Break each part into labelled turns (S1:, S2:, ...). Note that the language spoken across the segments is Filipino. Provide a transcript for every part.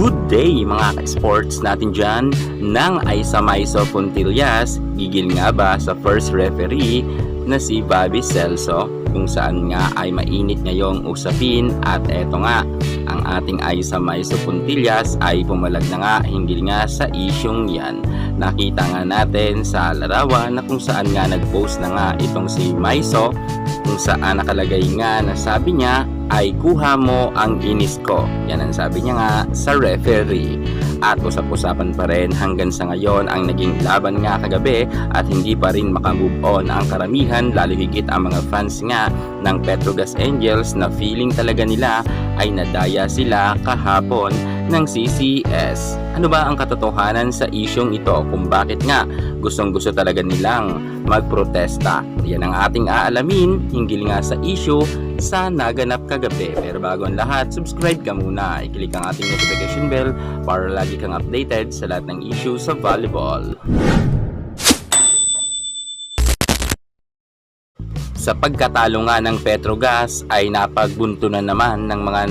S1: Good day mga ka-sports natin dyan ng Aisa Maiso Puntillas. Gigil nga ba sa first referee na si Bobby Celso, kung saan nga ay mainit ngayong usapin. At eto nga, ang ating Aisa Maiso Puntillas ay pumalag na nga hinggil nga sa isyong yan. Nakita nga natin sa larawan na kung saan nga nag-post na nga itong si Maiso, kung saan nakalagay nga na sabi niya ay kuha mo ang inis ko. Yan ang sabi niya nga sa referee. At usap-usapan pa rin hanggang sa ngayon ang naging laban nga kagabi at hindi pa rin makamove on ang karamihan, lalo higit ang mga fans nga ng Petrogas Angels na feeling talaga nila ay nadaya sila kahapon ng CCS. Ano ba ang katotohanan sa isyong ito kung bakit nga gustong-gusto talaga nilang magprotesta? Yan ang ating aalamin hinggil nga sa issue sa naganap kagabi. Pero bago ang lahat, subscribe ka muna. I-click ang ating notification bell para lagi kang updated sa lahat ng issue sa volleyball. Sa pagkatalo nga ng Petrogas ay napagbuntunan naman ng mga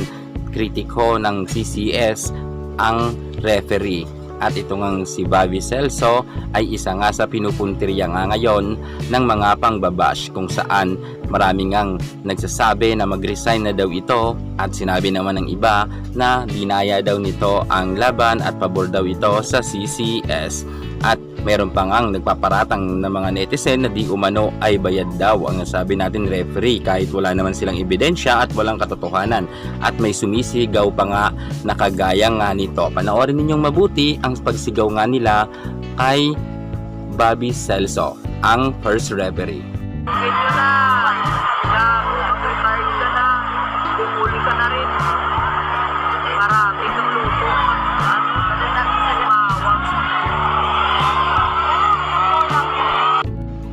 S1: kritiko ng CCS ang referee. At ito ngang si Bobby Celso ay isa nga sa pinupuntirya nga ngayon ng mga pangbabash, kung saan marami ngang nagsasabi na mag-resign na daw ito, at sinabi naman ng iba na dinaya daw nito ang laban at pabor daw ito sa CCS. At meron pa ngang nagpaparatang ng mga netizen na di umano ay bayad daw ang nasabi natin referee, kahit wala naman silang ebidensya at walang katotohanan. At may sumisigaw pa nga na kagaya nga nito. Panoorin ninyong mabuti ang pagsigaw nga nila kay Bobby Celso, ang first referee.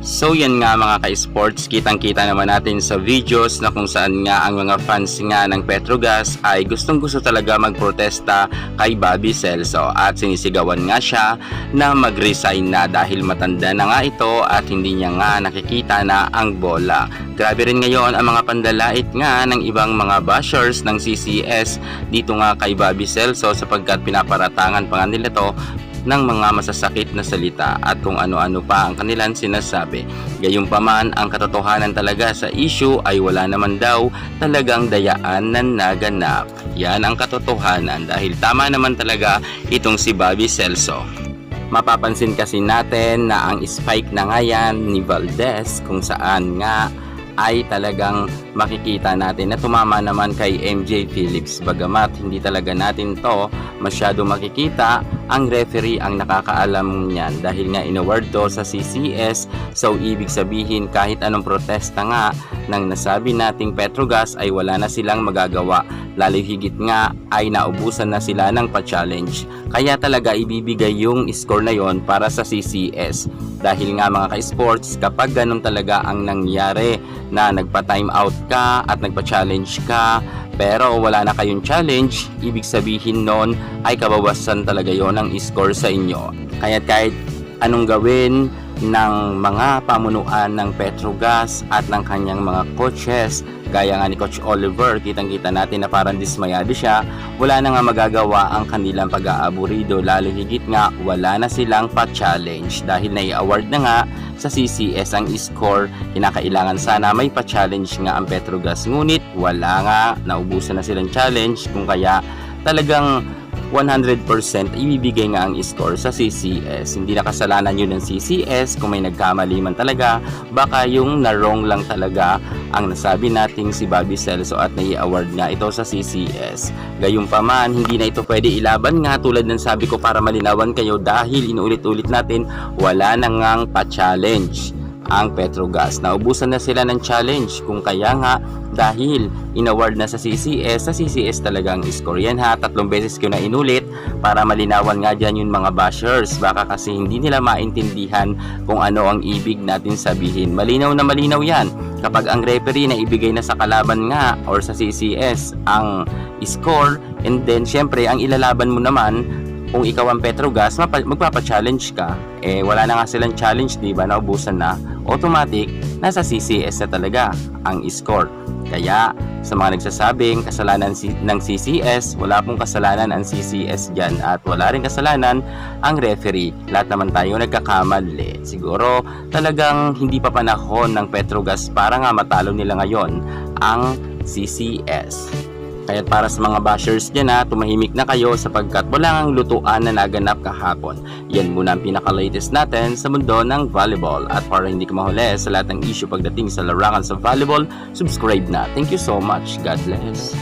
S1: So yan nga mga ka-sports, kitang-kita naman natin sa videos na kung saan nga ang mga fans nga ng Petrogas ay gustong-gusto talaga magprotesta kay Bobby Celso, at sinisigawan nga siya na mag-resign na dahil matanda na nga ito at hindi niya nga nakikita na ang bola. Grabe rin ngayon ang mga pandalait nga ng ibang mga bashers ng CCS dito nga kay Bobby Celso, sapagkat pinaparatangan pa nga nila to ng mga masasakit na salita at kung ano-ano pa ang kanilang sinasabi. Gayunpaman, ang katotohanan talaga sa issue ay wala naman daw talagang dayaan na naganap. Yan ang katotohanan, dahil tama naman talaga itong si Bobby Celso. Mapapansin kasi natin na ang spike na nga yan ni Valdez, kung saan nga ay talagang makikita natin na tumama naman kay MJ Phillips, bagamat hindi talaga natin to masyado makikita. Ang referee ang nakakaalam niyan dahil nga inaward to sa CCS. So ibig sabihin kahit anong protesta nga ng nasabi nating Petrogas ay wala na silang magagawa, lalo higit nga ay naubusan na sila ng pa-challenge. Kaya talaga ibibigay yung score na yon para sa CCS, dahil nga mga ka-sports, kapag ganun talaga ang nangyari na nagpa-time out ka at nagpa-challenge ka pero wala na kayong challenge, ibig sabihin nun ay kabawasan talaga yon ng score sa inyo. Kaya kahit anong gawin ng mga pamunuan ng Petrogas at ng kanyang mga coaches, gaya nga ni Coach Oliver, kitang-kita natin na parang dismayado siya, wala na nga magagawa ang kanilang pag-aaburido, lalo higit nga wala na silang pa-challenge dahil nai-award na nga sa CCS ang score. Kinakailangan sana may pa-challenge nga ang Petrogas, ngunit wala nga, naubusan na silang challenge, kung kaya talagang 100% ibibigay nga ang score sa CCS. Hindi na kasalanan yun ng CCS. Kung may nagkamali man talaga, baka yung na-wrong lang talaga ang nasabi nating si Bobby Celso at nai-award nga ito sa CCS. Gayunpaman, hindi na ito pwede ilaban nga, tulad ng sabi ko para malinawan kayo, dahil inuulit-ulit natin, wala na ngang pa-challenge ang Petrogas. Naubusan na sila ng challenge, kung kaya nga dahil inaward na sa CCS talaga ang score. Yan ha, 3 beses ko na inulit para malinawan nga dyan yung mga bashers, baka kasi hindi nila maintindihan kung ano ang ibig natin sabihin. Malinaw na malinaw yan. Kapag ang referee na ibigay na sa kalaban nga or sa CCS ang score, and then syempre ang ilalaban mo naman, kung ikaw ang Petrogas, magpapa-challenge ka, eh wala na nga silang challenge, diba, naubusan na, automatic nasa CCS na talaga ang score. Kaya sa mga nagsasabing kasalanan ng CCS, wala pong kasalanan ang CCS dyan at wala rin kasalanan ang referee. Lahat naman tayo nagkakamali. Siguro talagang hindi pa panahon ng Petrogas para nga matalo nila ngayon ang CCS. Kaya para sa mga bashers dyan tumahimik na kayo sapagkat wala ang lutuan na naganap kahapon. Yan muna ang pinaka-latest natin sa mundo ng volleyball. At para hindi ka mahuli sa lahat ng issue pagdating sa larangan sa volleyball, subscribe na. Thank you so much. God bless.